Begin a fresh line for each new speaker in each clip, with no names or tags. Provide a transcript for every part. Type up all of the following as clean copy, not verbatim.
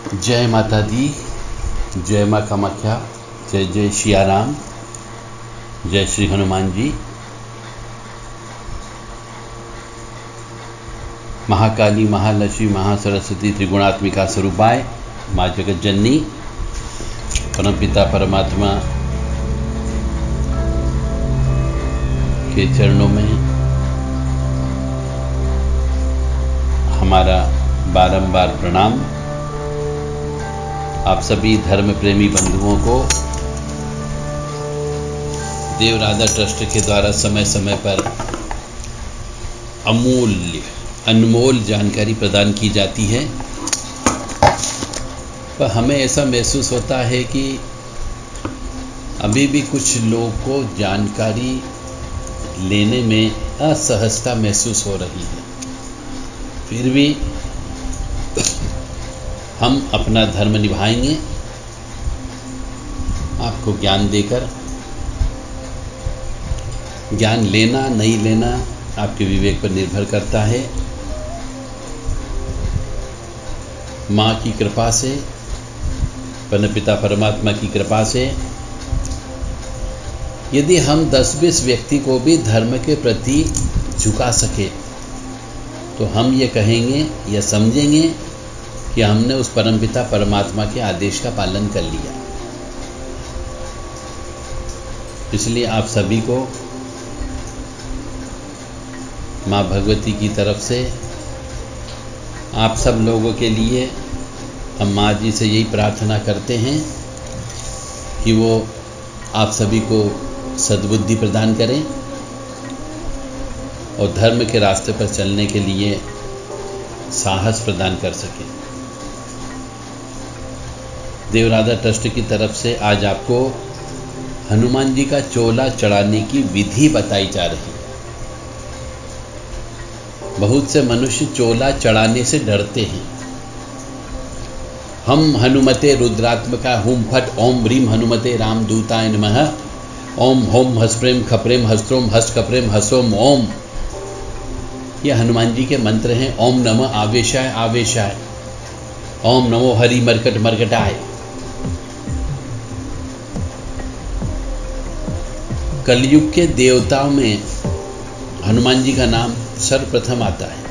जय माता दी, जय माँ कामाख्या, जय जय सिया राम, जय श्री हनुमान जी। महाकाली, महालक्ष्मी, महासरस्वती, त्रिगुणात्मिका स्वरूपाय माँ जगत जननी परमपिता परमात्मा के चरणों में हमारा बारंबार प्रणाम। आप सभी धर्म प्रेमी बंधुओं को देव राधा ट्रस्ट के द्वारा समय समय पर अनमोल जानकारी प्रदान की जाती है, पर हमें ऐसा महसूस होता है कि अभी भी कुछ लोगों को जानकारी लेने में असहजता महसूस हो रही है। फिर भी हम अपना धर्म निभाएंगे, आपको ज्ञान देकर। ज्ञान लेना नहीं लेना आपके विवेक पर निर्भर करता है। माँ की कृपा से, परमपिता परमात्मा की कृपा से यदि हम 10-20 व्यक्ति को भी धर्म के प्रति झुका सके तो हम ये कहेंगे या समझेंगे कि हमने उस परमपिता परमात्मा के आदेश का पालन कर लिया। इसलिए आप सभी को माँ भगवती की तरफ से, आप सब लोगों के लिए हम माँ जी से यही प्रार्थना करते हैं कि वो आप सभी को सद्बुद्धि प्रदान करें और धर्म के रास्ते पर चलने के लिए साहस प्रदान कर सकें। देव राधा ट्रस्ट की तरफ से आज आपको हनुमान जी का चोला चढ़ाने की विधि बताई जा रही है। बहुत से मनुष्य चोला चढ़ाने से डरते हैं। हम हनुमते रुद्रात्मका हुम फट ओम ह्रीम हनुमते रामदूताय नमः ओम होम हस्प्रेम खप्रेम हस्त्रोम हस्त खप्रेम हसोम ओम, ये हनुमान जी के मंत्र हैं। ओम नमः आवेशाय आवेशाय, ओम नमो हरि मरकट मरकटाय। कलयुग के देवताओं में हनुमान जी का नाम सर्वप्रथम आता है,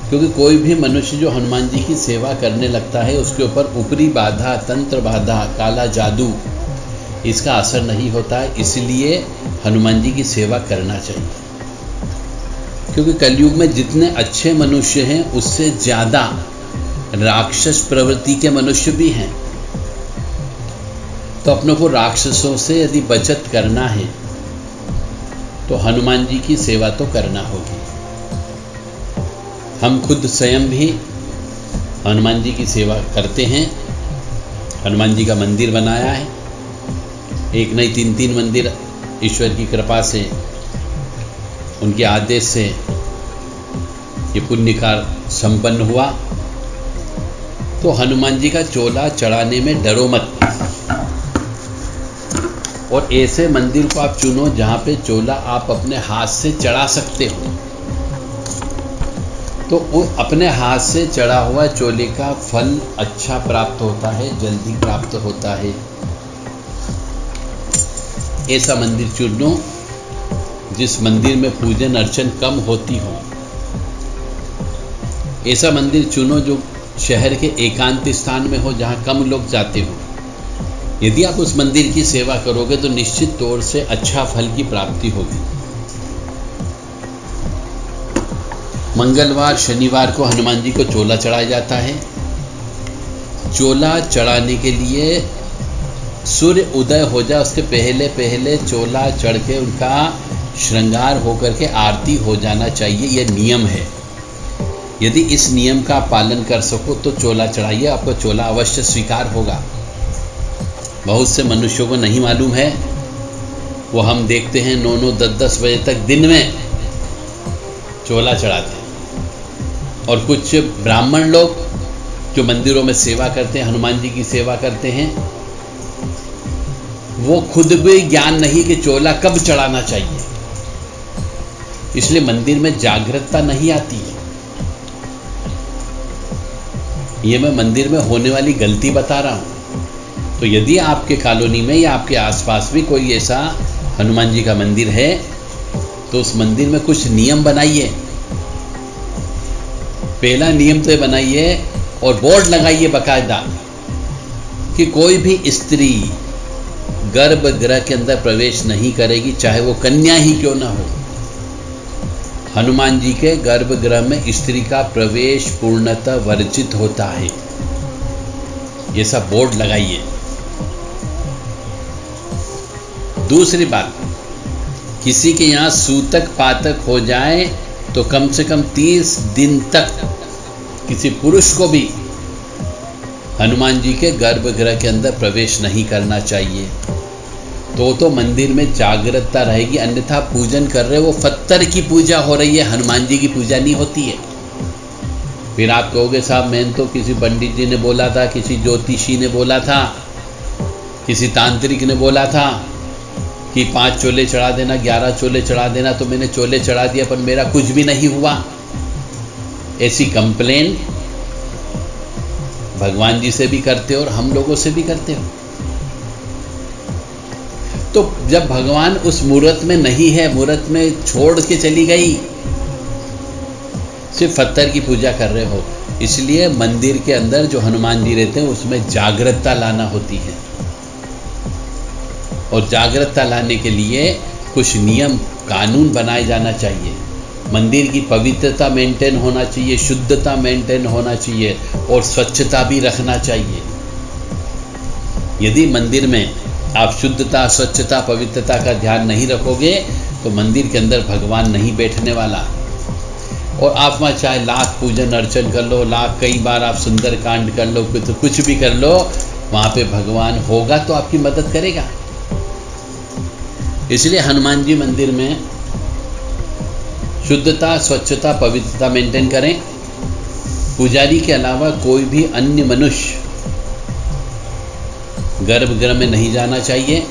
क्योंकि कोई भी मनुष्य जो हनुमान जी की सेवा करने लगता है उसके ऊपर ऊपरी बाधा, तंत्र बाधा, काला जादू, इसका असर नहीं होता है। इसलिए हनुमान जी की सेवा करना चाहिए, क्योंकि कलयुग में जितने अच्छे मनुष्य हैं उससे ज़्यादा राक्षस प्रवृत्ति के मनुष्य भी हैं। तो अपनों को राक्षसों से यदि बचत करना है तो हनुमान जी की सेवा तो करना होगी। हम खुद स्वयं भी हनुमान जी की सेवा करते हैं। हनुमान जी का मंदिर बनाया है, एक नहीं 3 मंदिर ईश्वर की कृपा से, उनके आदेश से ये पुण्य कार्य संपन्न हुआ। तो हनुमान जी का चोला चढ़ाने में डरो मत, और ऐसे मंदिर को आप चुनो जहाँ पे चोला आप अपने हाथ से चढ़ा सकते हो। तो वो अपने हाथ से चढ़ा हुआ चोले का फल अच्छा प्राप्त होता है, जल्दी प्राप्त होता है। ऐसा मंदिर चुनो जिस मंदिर में पूजन अर्चन कम होती हो। ऐसा मंदिर चुनो जो शहर के एकांत स्थान में हो, जहाँ कम लोग जाते हो। यदि आप उस मंदिर की सेवा करोगे तो निश्चित तौर से अच्छा फल की प्राप्ति होगी। मंगलवार शनिवार को हनुमान जी को चोला चढ़ाया जाता है। चोला चढ़ाने के लिए सूर्य उदय हो जाए उसके पहले पहले चोला चढ़ के उनका श्रृंगार होकर के आरती हो जाना चाहिए। यह नियम है। यदि इस नियम का पालन कर सको तो चोला चढ़ाइए, आपको चोला अवश्य स्वीकार होगा। बहुत से मनुष्यों को नहीं मालूम है, वो हम देखते हैं 9-9, 10-10 बजे तक दिन में चोला चढ़ाते हैं। और कुछ ब्राह्मण लोग जो मंदिरों में सेवा करते हैं, हनुमान जी की सेवा करते हैं, वो खुद भी ज्ञान नहीं कि चोला कब चढ़ाना चाहिए, इसलिए मंदिर में जागरूकता नहीं आती है। ये मैं मंदिर में होने वाली गलती बता रहा हूँ। तो यदि आपके कॉलोनी में या आपके आसपास भी कोई ऐसा हनुमान जी का मंदिर है तो उस मंदिर में कुछ नियम बनाइए। पहला नियम तो ये बनाइए और बोर्ड लगाइए बाकायदा कि कोई भी स्त्री गर्भगृह के अंदर प्रवेश नहीं करेगी, चाहे वो कन्या ही क्यों ना हो। हनुमान जी के गर्भगृह में स्त्री का प्रवेश पूर्णतः वर्जित होता है, ये सब बोर्ड लगाइए। दूसरी बात, किसी के यहाँ सूतक पातक हो जाए तो कम से कम 30 दिन तक किसी पुरुष को भी हनुमान जी के गर्भगृह के अंदर प्रवेश नहीं करना चाहिए। तो मंदिर में जागरूकता रहेगी, अन्यथा पूजन कर रहे वो पत्थर की पूजा हो रही है, हनुमान जी की पूजा नहीं होती है। फिर आप कहोगे साहब मैंने तो किसी पंडित जी ने बोला था, किसी ज्योतिषी ने बोला था, किसी तांत्रिक ने बोला था कि 5 चोले चढ़ा देना, 11 चोले चढ़ा देना, तो मैंने चोले चढ़ा दिया पर मेरा कुछ भी नहीं हुआ। ऐसी कंप्लेन भगवान जी से भी करते हो और हम लोगों से भी करते हो। तो जब भगवान उस मुहूर्त में नहीं है, मुहूर्त में छोड़ के चली गई, सिर्फ पत्थर की पूजा कर रहे हो। इसलिए मंदिर के अंदर जो हनुमान जी रहते हैं उसमें जागरूकता लाना होती है, और जागरूकता लाने के लिए कुछ नियम कानून बनाए जाना चाहिए। मंदिर की पवित्रता मेंटेन होना चाहिए, शुद्धता मेंटेन होना चाहिए और स्वच्छता भी रखना चाहिए। यदि मंदिर में आप शुद्धता, स्वच्छता, पवित्रता का ध्यान नहीं रखोगे तो मंदिर के अंदर भगवान नहीं बैठने वाला। और आप वहाँ चाहे लाख पूजन अर्चन कर लो, लाख कई बार आप सुंदर कांड कर लो, कुछ भी कर लो, वहाँ पे भगवान होगा तो आपकी मदद करेगा। इसलिए हनुमान जी मंदिर में शुद्धता, स्वच्छता, पवित्रता मेंटेन करें। पुजारी के अलावा कोई भी अन्य मनुष्य गर्भगृह में नहीं जाना चाहिए।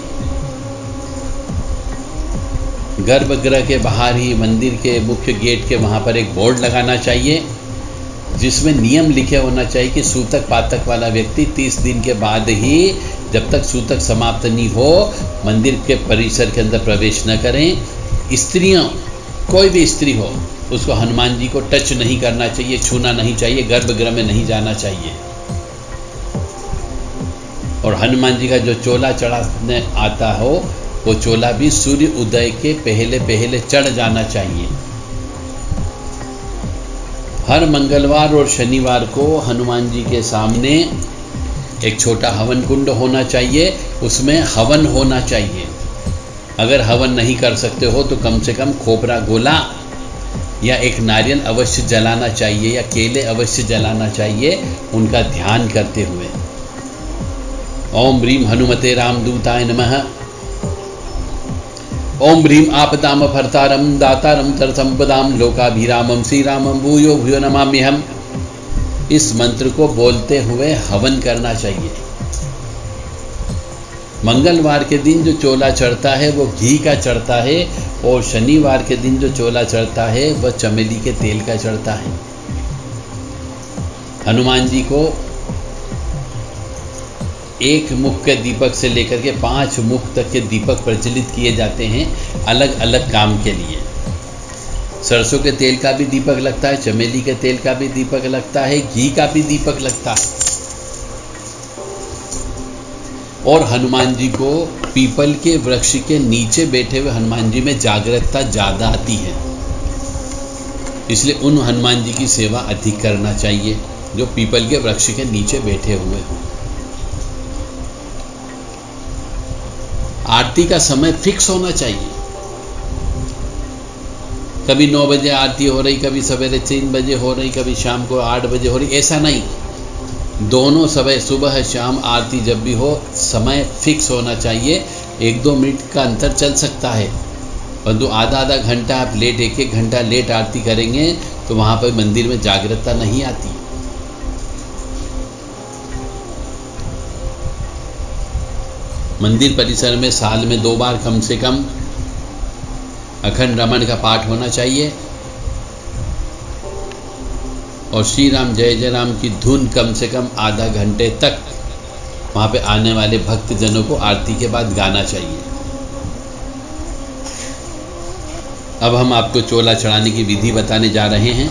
गर्भगृह के बाहर ही मंदिर के मुख्य गेट के वहाँ पर एक बोर्ड लगाना चाहिए जिसमें नियम लिखे होना चाहिए कि सूतक पातक वाला व्यक्ति 30 दिन के बाद ही, जब तक सूतक समाप्त नहीं हो, मंदिर के परिसर के अंदर प्रवेश न करें। स्त्रियों, कोई भी स्त्री हो, उसको हनुमान जी को टच नहीं करना चाहिए, छूना नहीं चाहिए, गर्भगृह में नहीं जाना चाहिए। और हनुमान जी का जो चोला चढ़ाने आता हो वो चोला भी सूर्य उदय के पहले पहले चढ़ जाना चाहिए। हर मंगलवार और शनिवार को हनुमान जी के सामने एक छोटा हवन कुंड होना चाहिए, उसमें हवन होना चाहिए। अगर हवन नहीं कर सकते हो तो कम से कम खोपरा गोला या एक नारियल अवश्य जलाना चाहिए या केले अवश्य जलाना चाहिए, उनका ध्यान करते हुए। ओम ह्रीम हनुमते रामदूताय नमः। ओम ह्रीम आपदाम भर्तारम दातारम सर्वसंपदाम लोकाभिरामम श्रीरामम भूयो भूयो नमाम्यहम्। इस मंत्र को बोलते हुए हवन करना चाहिए। मंगलवार के दिन जो चोला चढ़ता है वो घी का चढ़ता है, और शनिवार के दिन जो चोला चढ़ता है वह चमेली के तेल का चढ़ता है। हनुमान जी को एक मुख के दीपक से लेकर के 5 मुख तक के दीपक प्रज्वलित किए जाते हैं अलग अलग काम के लिए। सरसों के तेल का भी दीपक लगता है, चमेली के तेल का भी दीपक लगता है, घी का भी दीपक लगता है। और हनुमान जी को पीपल के वृक्ष के नीचे बैठे हुए हनुमान जी में जागरूकता ज़्यादा आती है, इसलिए उन हनुमान जी की सेवा अधिक करना चाहिए जो पीपल के वृक्ष के नीचे बैठे हुए हों। आरती का समय फिक्स होना चाहिए। कभी 9 बजे आरती हो रही, कभी सवेरे 3 बजे हो रही, कभी शाम को 8 बजे हो रही, ऐसा नहीं। दोनों समय, सुबह शाम आरती जब भी हो, समय फिक्स होना चाहिए। 1-2 मिनट का अंतर चल सकता है, परंतु आधा घंटा आप लेट, 1-1 घंटा लेट आरती करेंगे तो वहाँ पर मंदिर में जागरूकता नहीं आती। मंदिर परिसर में साल में 2 बार कम से कम अखंड रामायण का पाठ होना चाहिए। और श्री राम जय जय राम की धुन कम से कम आधा घंटे तक वहाँ पे आने वाले भक्तजनों को आरती के बाद गाना चाहिए। अब हम आपको चोला चढ़ाने की विधि बताने जा रहे हैं।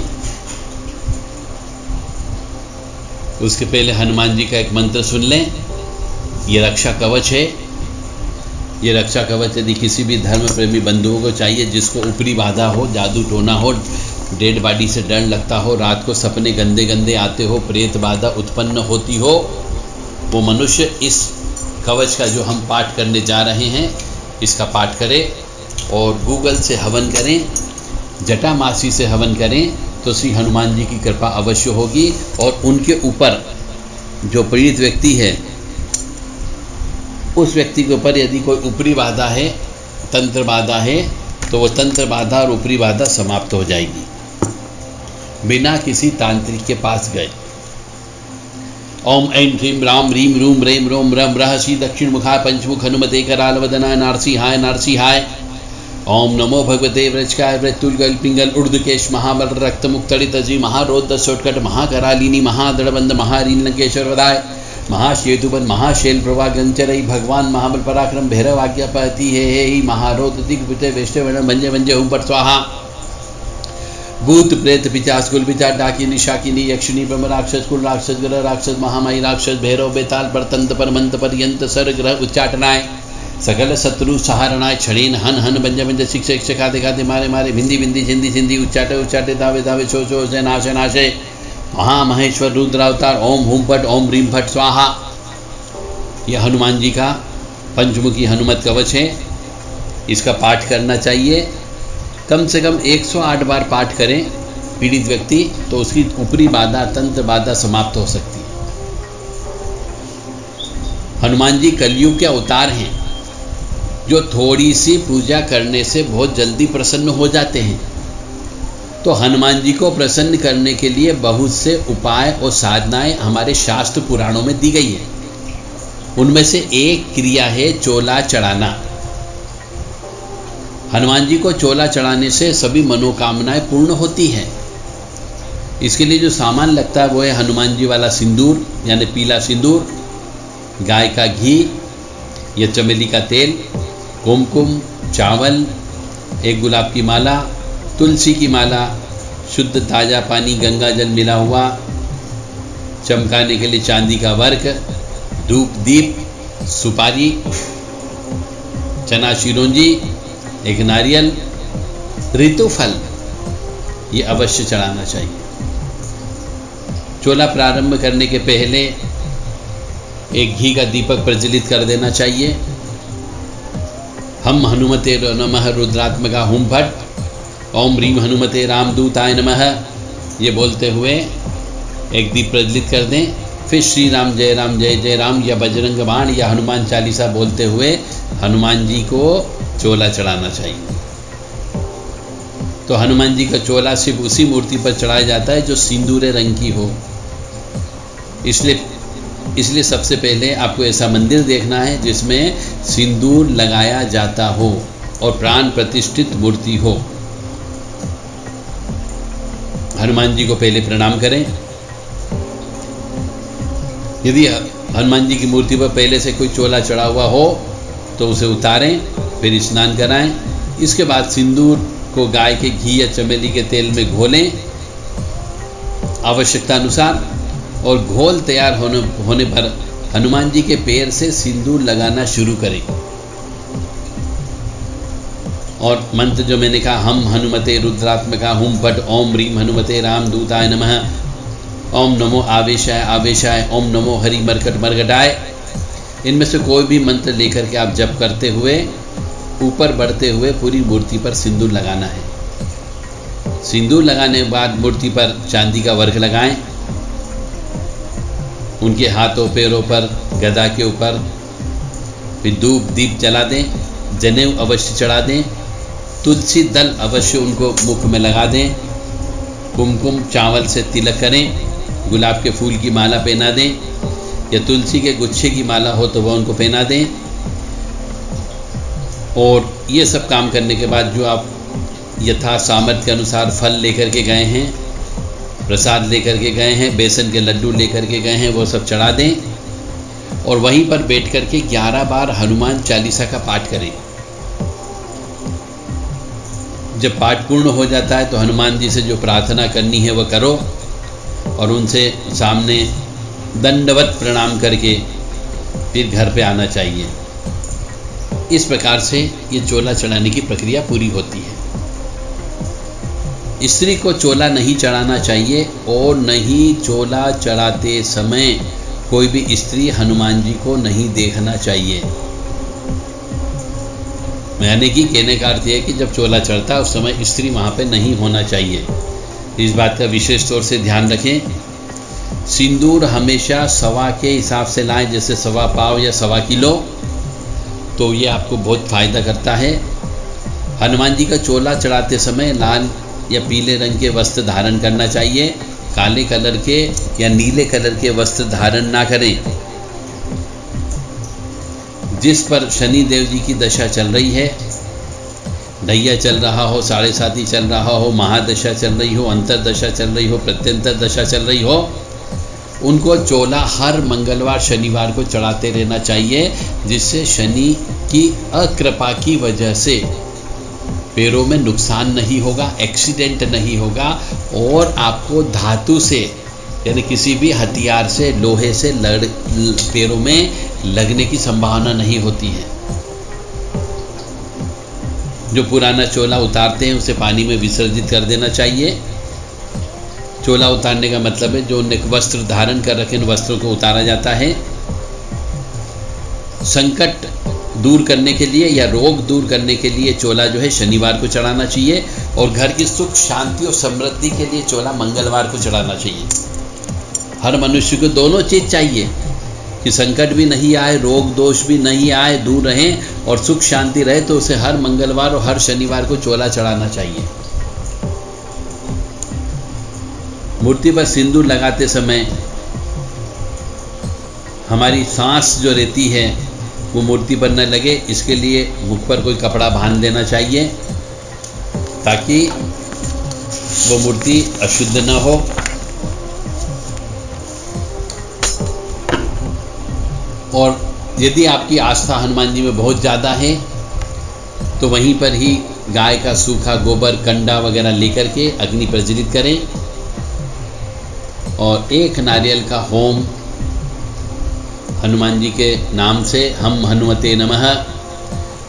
उसके पहले हनुमान जी का एक मंत्र सुन लें। ये रक्षा कवच है। ये रक्षा कवच यदि किसी भी धर्म प्रेमी बंधुओं को चाहिए, जिसको ऊपरी बाधा हो, जादू टोना हो, डेड बॉडी से डर लगता हो, रात को सपने गंदे गंदे आते हो, प्रेत बाधा उत्पन्न होती हो, वो मनुष्य इस कवच का जो हम पाठ करने जा रहे हैं इसका पाठ करें और गूगल से हवन करें, जटामासी से हवन करें तो श्री हनुमान जी की कृपा अवश्य होगी। और उनके ऊपर जो पीड़ित व्यक्ति है, उस व्यक्ति के ऊपर यदि कोई ऊपरी बाधा है, तंत्र बाधा है, तो वो तंत्र बाधा और ऊपरी बाधा समाप्त हो जाएगी बिना किसी तांत्रिक के पास गए। ओम ऐं ह्रीं राम ह्रीं रूम रेम रोम रम रहसी दक्षिण मुखाय पंचमुख हनुमते कराल वदनाय नारसिंहाय नारसिंहाय। ओम नमो भगवते व्रजकाय व्रतुलगल पिंगल उर्दकेश महाबल रक्त मुक्तड़ित अजी महारोद्ध सोटकट महाकरालिनी महादड़बंद महारीन लंकेश्वर वदाय महाशेतुबन महाशैल प्रभा गंचरई भगवान महाबल पराक्रम भैरव आज्ञा पहती हे महारोद दिग्विजय वैष्णव भंजे भंजे हुम पर स्वाहा। भूत प्रेत पिचास कुल पिचा डाकिनी शाकिनी यक्षिणी ब्रह्म राक्षस कुल राक्षस ग्रह राक्षस महामाई राक्षस भैरव बेताल पर तंत पर मंत पर्यंत सर ग्रह उच्चाटनाय सकल शत्रु सहारणाय छड़ीन हन हन बंज बंज शिक्षक शिखा दिखाते मारे मारे भिंदी भिंदी छिंदी छिंदी उच्चाटे उच्चाटे दावे दावे छो छो से नाशे नाशे महामहेश्वर रुद्रावतार ओम हुम फट ओम रीम फट स्वाहा। यह हनुमान जी का पंचमुखी हनुमत कवच है। इसका पाठ करना चाहिए। कम से कम 108 बार पाठ करें पीड़ित व्यक्ति, तो उसकी ऊपरी बाधा तंत्र बाधा समाप्त हो सकती है। हनुमान जी कलयुग के अवतार हैं जो थोड़ी सी पूजा करने से बहुत जल्दी प्रसन्न हो जाते हैं। तो हनुमान जी को प्रसन्न करने के लिए बहुत से उपाय और साधनाएं हमारे शास्त्र पुराणों में दी गई है। उनमें से एक क्रिया है चोला चढ़ाना। हनुमान जी को चोला चढ़ाने से सभी मनोकामनाएं पूर्ण होती हैं। इसके लिए जो सामान लगता है वो है हनुमान जी वाला सिंदूर यानी पीला सिंदूर, गाय का घी या चमेली का तेल, कुमकुम, चावल, एक गुलाब की माला, तुलसी की माला, शुद्ध ताज़ा पानी गंगा जल मिला हुआ, चमकाने के लिए चांदी का वर्क, धूप दीप, सुपारी, चना चिरौंजी, एक नारियल, ऋतुफल, ये अवश्य चढ़ाना चाहिए। चोला प्रारंभ करने के पहले एक घी का दीपक प्रज्वलित कर देना चाहिए। हम हनुमते नमः रुद्रात्मका हुम फट ओम ह्रीं हनुमते रामदूताय नमः ये बोलते हुए एक दीप प्रज्वलित कर दें। फिर श्री राम जय जय राम या बजरंग बाण या हनुमान चालीसा बोलते हुए हनुमान जी को चोला चढ़ाना चाहिए। तो हनुमान जी का चोला सिर्फ उसी मूर्ति पर चढ़ाया जाता है जो सिंदूरे रंग की हो। इसलिए सबसे पहले आपको ऐसा मंदिर देखना है जिसमें सिंदूर लगाया जाता हो और प्राण प्रतिष्ठित मूर्ति हो। हनुमान जी को पहले प्रणाम करें। यदि हनुमान जी की मूर्ति पर पहले से कोई चोला चढ़ा हुआ हो तो उसे उतारें, फिर स्नान कराएं। इसके बाद सिंदूर को गाय के घी या चमेली के तेल में घोलें आवश्यकता अनुसार, और घोल तैयार होने पर हनुमान जी के पैर से सिंदूर लगाना शुरू करें। और मंत्र जो मैंने कहा, हम हनुमते रुद्रात्मका हुम फट ओम ह्रीं हनुमते रामदूताय नमः, ओम नमो आवेशाय आवेशाय, ओम नमो हरि मरकट मरकटाय, इनमें से कोई भी मंत्र लेकर के आप जप करते हुए ऊपर बढ़ते हुए पूरी मूर्ति पर सिंदूर लगाना है। सिंदूर लगाने के बाद मूर्ति पर चांदी का वर्क लगाएं। उनके हाथों पैरों पर, गदा के ऊपर, फिर धूप दीप जला दें, जनेऊ अवश्य चढ़ा दें, तुलसी दल अवश्य उनको मुख में लगा दें, कुमकुम चावल से तिलक करें, गुलाब के फूल की माला पहना दें या तुलसी के गुच्छे की माला हो तो वह उनको पहना दें। और ये सब काम करने के बाद जो आप यथा सामर्थ्य के अनुसार फल लेकर के गए हैं प्रसाद लेकर के गए हैं, बेसन के लड्डू लेकर के गए हैं, वो सब चढ़ा दें और वहीं पर बैठ कर के 11 बार हनुमान चालीसा का पाठ करें। जब पाठ पूर्ण हो जाता है तो हनुमान जी से जो प्रार्थना करनी है वह करो और उनसे सामने दंडवत प्रणाम करके फिर घर पे आना चाहिए। इस प्रकार से ये चोला चढ़ाने की प्रक्रिया पूरी होती है। स्त्री को चोला नहीं चढ़ाना चाहिए और नहीं चोला चढ़ाते समय कोई भी स्त्री हनुमान जी को नहीं देखना चाहिए। यानी कि कहने का अर्थ है कि जब चोला चढ़ता है उस समय स्त्री वहाँ पे नहीं होना चाहिए। इस बात का विशेष तौर से ध्यान रखें। सिंदूर हमेशा सवा के हिसाब से लाएं, जैसे सवा पाव या सवा किलो, तो ये आपको बहुत फ़ायदा करता है। हनुमान जी का चोला चढ़ाते समय लाल या पीले रंग के वस्त्र धारण करना चाहिए, काले कलर के या नीले कलर के वस्त्र धारण ना करें। जिस पर शनि देव जी की दशा चल रही है, ढैया चल रहा हो, 7.5 चल रहा हो, महादशा चल रही हो, अंतरदशा चल रही हो, प्रत्यंतर दशा चल रही हो, उनको चोला हर मंगलवार शनिवार को चढ़ाते रहना चाहिए, जिससे शनि की अकृपा की वजह से पैरों में नुकसान नहीं होगा, एक्सीडेंट नहीं होगा और आपको धातु से यानी किसी भी हथियार से, लोहे से पैरों में लगने की संभावना नहीं होती है। जो पुराना चोला उतारते हैं उसे पानी में विसर्जित कर देना चाहिए। चोला उतारने का मतलब है जो उन्हें वस्त्र धारण कर रखे उन वस्त्रों को उतारा जाता है। संकट दूर करने के लिए या रोग दूर करने के लिए चोला जो है शनिवार को चढ़ाना चाहिए और घर की सुख शांति और समृद्धि के लिए चोला मंगलवार को चढ़ाना चाहिए। हर मनुष्य को दोनों चीज़ चाहिए कि संकट भी नहीं आए, रोग दोष भी नहीं आए, दूर रहें और सुख शांति रहे, तो उसे हर मंगलवार और हर शनिवार को चोला चढ़ाना चाहिए। मूर्ति पर सिंदूर लगाते समय हमारी सांस जो रहती है वो मूर्ति पर न लगे, इसके लिए मुख पर कोई कपड़ा बांध देना चाहिए ताकि वो मूर्ति अशुद्ध न हो। और यदि आपकी आस्था हनुमान जी में बहुत ज़्यादा है तो वहीं पर ही गाय का सूखा गोबर, कंडा वगैरह लेकर के अग्नि प्रज्वलित करें और एक नारियल का होम हनुमान जी के नाम से हम हनुमते नमः,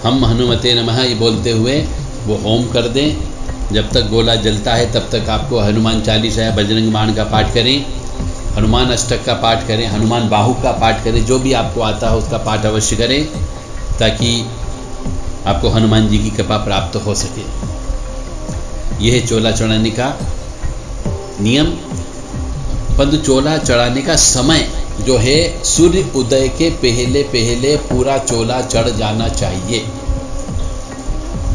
हम हनुमते नमः ये बोलते हुए वो होम कर दें। जब तक गोला जलता है तब तक आपको हनुमान चालीसा या बजरंग बाण का पाठ करें, हनुमान अष्टक का पाठ करें, हनुमान बाहु का पाठ करें, जो भी आपको आता है उसका पाठ अवश्य करें ताकि आपको हनुमान जी की कृपा प्राप्त हो सके। यह है चोला चढ़ाने का नियम। परंतु चोला चढ़ाने का समय जो है सूर्य उदय के पहले पहले पूरा चोला चढ़ जाना चाहिए,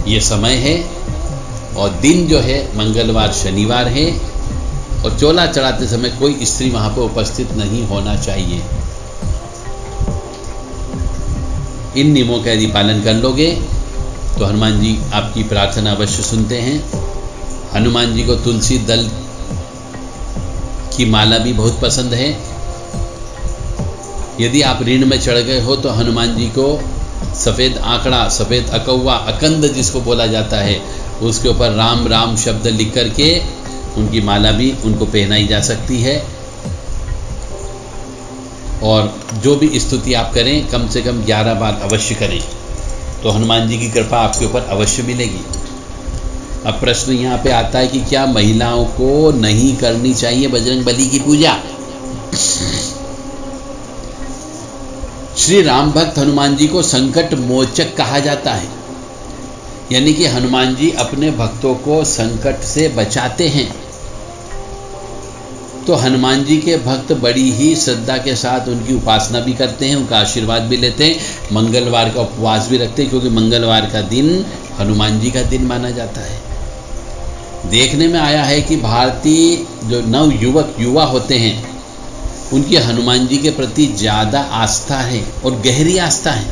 ये समय है। और दिन जो है मंगलवार शनिवार है और चोला चढ़ाते समय कोई स्त्री वहां पर उपस्थित नहीं होना चाहिए। इन नियमों का यदि पालन कर लोगे तो हनुमान जी आपकी प्रार्थना अवश्य सुनते हैं। हनुमान जी को तुलसी दल की माला भी बहुत पसंद है। यदि आप ऋण में चढ़ गए हो तो हनुमान जी को सफ़ेद आंकड़ा, सफ़ेद अकौवा, अकंद जिसको बोला जाता है, उसके ऊपर राम राम शब्द लिख करके उनकी माला भी उनको पहनाई जा सकती है। और जो भी स्तुति आप करें कम से कम 11 बार अवश्य करें तो हनुमान जी की कृपा आपके ऊपर अवश्य मिलेगी। अब प्रश्न यहाँ पे आता है कि क्या महिलाओं को नहीं करनी चाहिए बजरंग बली की पूजा? श्री राम भक्त हनुमान जी को संकट मोचक कहा जाता है, यानी कि हनुमान जी अपने भक्तों को संकट से बचाते हैं। तो हनुमान जी के भक्त बड़ी ही श्रद्धा के साथ उनकी उपासना भी करते हैं, उनका आशीर्वाद भी लेते हैं, मंगलवार का उपवास भी रखते हैं, क्योंकि मंगलवार का दिन हनुमान जी का दिन माना जाता है। देखने में आया है कि भारतीय जो नव युवा होते हैं उनकी हनुमान जी के प्रति ज़्यादा आस्था है और गहरी आस्था है,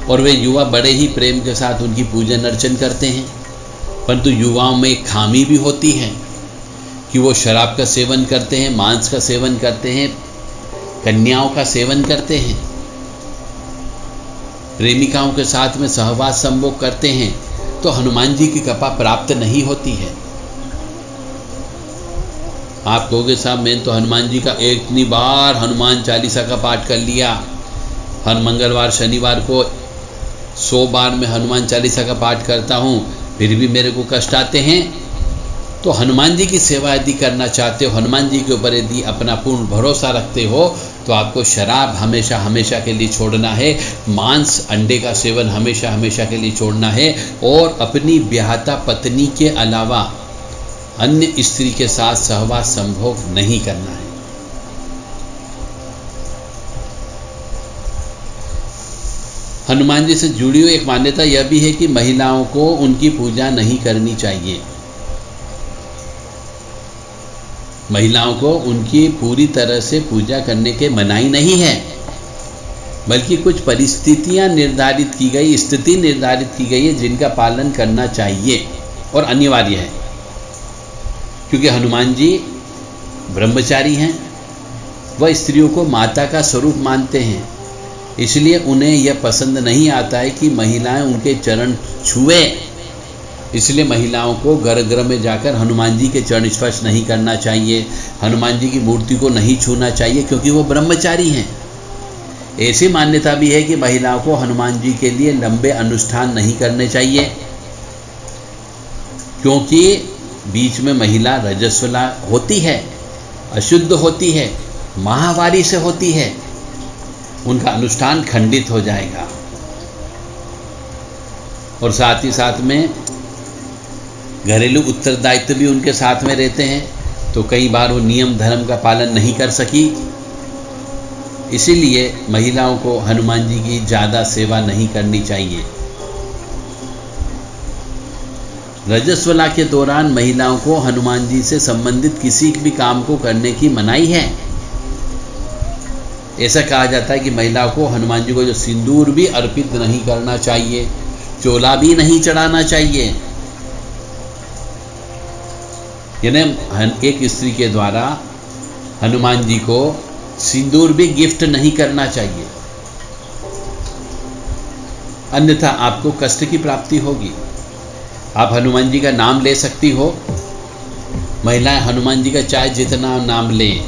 और वे युवा बड़े ही प्रेम के साथ उनकी पूजन अर्चन करते हैं। परंतु युवाओं में एक खामी भी होती है कि वो शराब का सेवन करते हैं, मांस का सेवन करते हैं, कन्याओं का सेवन करते हैं, प्रेमिकाओं के साथ में सहवास संभोग करते हैं, तो हनुमान जी की कृपा प्राप्त नहीं होती है। आप कहोगे साहब मैंने तो हनुमान जी का इतनी बार हनुमान चालीसा का पाठ कर लिया, हर मंगलवार शनिवार को 100 बार मैं हनुमान चालीसा का पाठ करता हूँ, फिर भी मेरे को कष्ट आते हैं। तो हनुमान जी की सेवा यदि करना चाहते हो, हनुमान जी के ऊपर यदि अपना पूर्ण भरोसा रखते हो, तो आपको शराब हमेशा हमेशा के लिए छोड़ना है, मांस अंडे का सेवन हमेशा हमेशा के लिए छोड़ना है, और अपनी ब्याहता पत्नी के अलावा अन्य स्त्री के साथ सहवास संभोग नहीं करना है। हनुमान जी से जुड़ी हुई एक मान्यता यह भी है कि महिलाओं को उनकी पूजा नहीं करनी चाहिए। महिलाओं को उनकी पूरी तरह से पूजा करने के मनाही नहीं है, बल्कि कुछ परिस्थितियां निर्धारित की गई, स्थिति निर्धारित की गई है जिनका पालन करना चाहिए और अनिवार्य है। क्योंकि हनुमान जी ब्रह्मचारी हैं, वह स्त्रियों को माता का स्वरूप मानते हैं, इसलिए उन्हें यह पसंद नहीं आता है कि महिलाएं उनके चरण छुए। इसलिए महिलाओं को गर्भ में जाकर हनुमान जी के चरण स्पर्श नहीं करना चाहिए, हनुमान जी की मूर्ति को नहीं छूना चाहिए, क्योंकि वो ब्रह्मचारी हैं। ऐसी मान्यता भी है कि महिलाओं को हनुमान जी के लिए लंबे अनुष्ठान नहीं करने चाहिए, क्योंकि बीच में महिला रजस्वला होती है, अशुद्ध होती है, माहवारी से होती है, उनका अनुष्ठान खंडित हो जाएगा। और साथ ही साथ में घरेलू उत्तरदायित्व भी उनके साथ में रहते हैं, तो कई बार वो नियम धर्म का पालन नहीं कर सकी। इसीलिए महिलाओं को हनुमान जी की ज़्यादा सेवा नहीं करनी चाहिए। रजस्वला के दौरान महिलाओं को हनुमान जी से संबंधित किसी भी काम को करने की मनाही है। ऐसा कहा जाता है कि महिलाओं को हनुमान जी को जो सिंदूर भी अर्पित नहीं करना चाहिए, चोला भी नहीं चढ़ाना चाहिए। यानी एक स्त्री के द्वारा हनुमान जी को सिंदूर भी गिफ्ट नहीं करना चाहिए, अन्यथा आपको कष्ट की प्राप्ति होगी। आप हनुमान जी का नाम ले सकती हो, महिलाएं हनुमान जी का चाहे जितना नाम लें,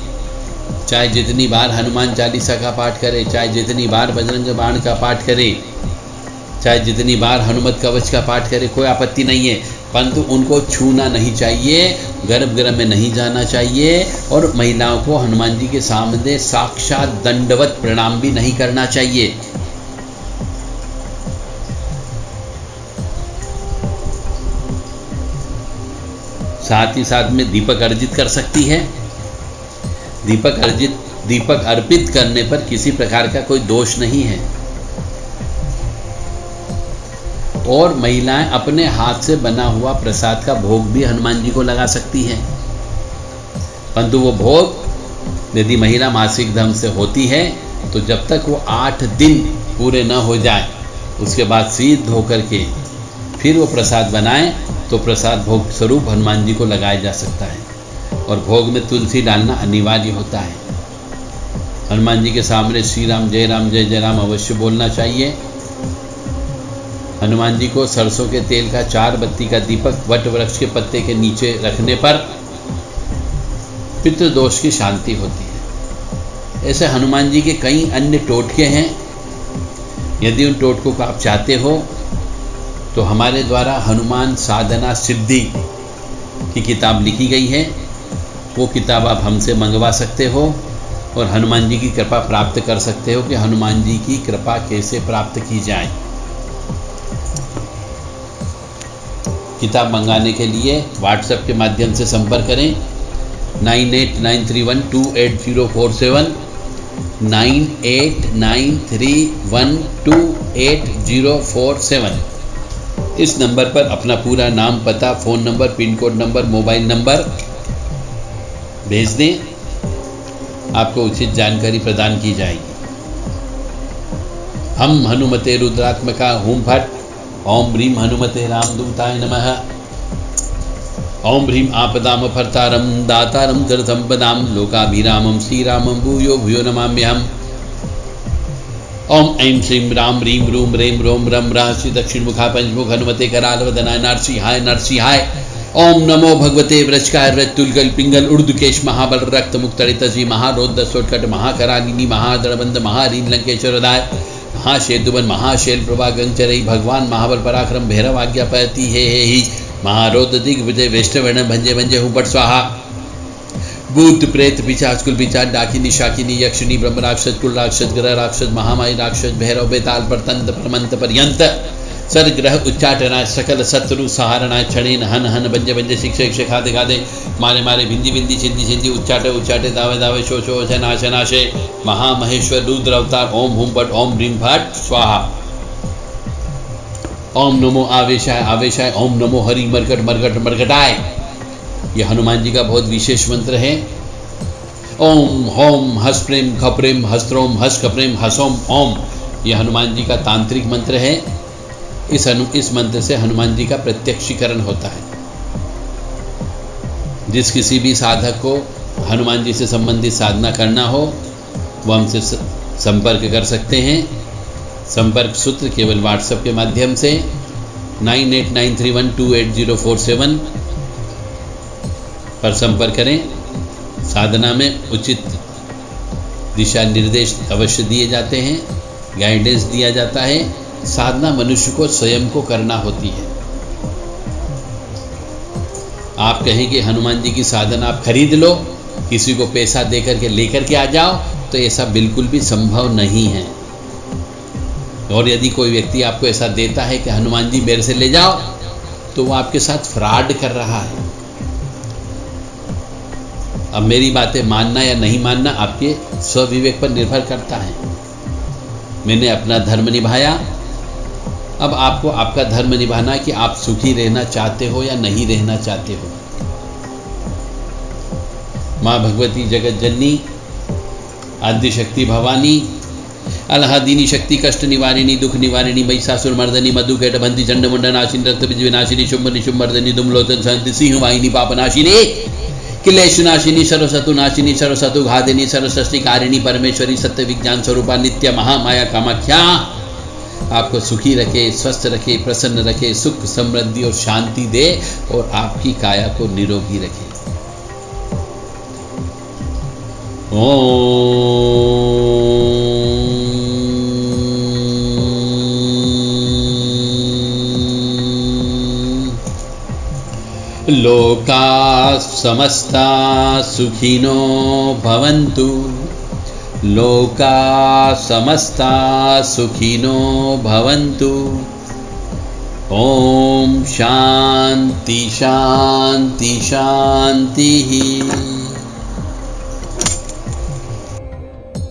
चाहे जितनी बार हनुमान चालीसा का पाठ करें, चाहे जितनी बार बजरंग बाण का पाठ करें, चाहे जितनी बार हनुमत कवच का पाठ करें, कोई आपत्ति नहीं है, परंतु उनको छूना नहीं चाहिए, गर्भगृह में नहीं जाना चाहिए, और महिलाओं को हनुमान जी के सामने साक्षात दंडवत प्रणाम भी नहीं करना चाहिए। साथ ही साथ में दीपक अर्जित कर सकती है। दीपक अर्पित करने पर किसी प्रकार का कोई दोष नहीं है, और महिलाएं अपने हाथ से बना हुआ प्रसाद का भोग भी हनुमान जी को लगा सकती हैं। परंतु वो भोग यदि महिला मासिक धर्म से होती है, तो जब तक वो 8 दिन पूरे न हो जाए, उसके बाद सिद्ध होकर के फिर वो प्रसाद बनाएं, तो प्रसाद भोग स्वरूप हनुमान जी को लगाया जा सकता है। और भोग में तुलसी डालना अनिवार्य होता है। हनुमान जी के सामने श्री राम जय राम अवश्य बोलना चाहिए। हनुमान जी को सरसों के तेल का 4 बत्ती का दीपक वट वृक्ष के पत्ते के नीचे रखने पर पितृदोष की शांति होती है। ऐसे हनुमान जी के कई अन्य टोटके हैं। यदि उन टोटकों को आप चाहते हो, तो हमारे द्वारा हनुमान साधना सिद्धि की किताब लिखी गई है, वो किताब आप हमसे मंगवा सकते हो और हनुमान जी की कृपा प्राप्त कर सकते हो कि हनुमान जी की कृपा कैसे प्राप्त की जाए। किताब मंगाने के लिए व्हाट्सएप के माध्यम से संपर्क करें 9893128047 9893128047। इस नंबर पर अपना पूरा नाम, पता, phone number, pin code number, mobile number भेज दें, आपको उचित जानकारी प्रदान की जाएगी। हम हनुमते रुद्रात्मका हुम फट ओम ह्रीम हनुमते रामदूताय नमः। ओम ह्रीं आपदामपहर्तारं दातारं सर्वसम्पदां लोकाभिरामं श्रीरामं भूयो भूयो नमाम्यहम्। ओम ऐं श्रीं राम ह्रीं रूं रें रों रं राशि दक्षिणमुखा पंचमुख हनुमते करालवदनाय नरसिंहाय नरसिंहाय। ओम नमो भगवते व्रजकाय व्रजतुलगल पिंगल उर्दुकेश महाबल रक्त मुक्तरितजी महारौद्र सोटकट महाकरालिनी महादड़बंद महारीन लंकेश्वरदाय महाशेतुबन महाशैल प्रभा गंगचरई भगवान महाबल पराक्रम भैरव आज्ञापति हे ही महारौद्र दिग्विजय वैष्णवर्ण भंजे भंजे हूँ पट स्वाहा। भूत प्रेत पिशाच कुल पिशाच डाकिनी शाकिनी यक्षिणी ब्रह्म राक्षस कुल राक्षस ग्रह राक्षस महामाई राक्षस भैरव बेताल परतंत्र प्रमंत पर्यंत सर्ग्रह उच्चाटनाय सकल शत्रु सहारणाय क्षणेन हन हन बंजे बंजे शिक्षे शिक्षे खाते खाते मारे मारे भिंदी भिंदी छिंदी छिंदी उच्चाटे उच्चाटे दावे दावे शो शो नाशे नाशे महामहेश्वर रुद्र अवतार ओम हुम पट ओम ह्रीं फट स्वाहा। ओम नमो आवेशाय आवेशाय ओम नमो हरि मरकट मरकट मरकटाय। ये हनुमान जी का बहुत विशेष मंत्र है। ओम होम हस प्रेम खप्रेम हस्त्रोम हस खप्रेम हसोम ओम, ये हनुमान जी का तांत्रिक मंत्र है। इस मंत्र से हनुमान जी का प्रत्यक्षीकरण होता है। जिस किसी भी साधक को हनुमान जी से संबंधित साधना करना हो वो हमसे संपर्क कर सकते हैं। संपर्क सूत्र केवल व्हाट्सएप के माध्यम से 9893128047 पर संपर्क करें। साधना में उचित दिशा निर्देश अवश्य दिए जाते हैं, गाइडेंस दिया जाता है। साधना मनुष्य को स्वयं को करना होती है। आप कहें कि हनुमान जी की साधना आप खरीद लो, किसी को पैसा देकर के लेकर के आ जाओ, तो ऐसा बिल्कुल भी संभव नहीं है। और यदि कोई व्यक्ति आपको ऐसा देता है कि हनुमान जी मेरे से ले जाओ, तो वो आपके साथ फ्रॉड कर रहा है। अब मेरी बातें मानना या नहीं मानना आपके स्वविवेक पर निर्भर करता है। मैंने अपना धर्म निभाया, अब आपको आपका धर्म निभाना है कि आप सुखी रहना चाहते हो या नहीं रहना चाहते हो। माँ भगवती जगत जननी आदि शक्ति भवानी अलहादीनी शक्ति कष्ट निवारिणी दुख निवारिणी महिषासुर मर्दनी मधु केट बंदी चंड मुंड नाशिनी रक्त बीज विनाशिनी शुंभ निशुंभ मर्दनी दुमलोचन शांति सिंह वाहिनी पापनाशिनी किलेश नाशिनी सरस्वतु नाशिनी सरस्वतु घादिनी सरस्वती कारिणी परमेश्वरी सत्य विज्ञान स्वरूपा नित्य महामाया कामाख्या आपको सुखी रखे, स्वस्थ रखे, प्रसन्न रखे, सुख समृद्धि और शांति दे और आपकी काया को निरोगी रखे। लोका समस्ता सुखिनो भवन्तु, लोका समस्ता सुखिनो भवन्तु। ओम शांति शांति शांति।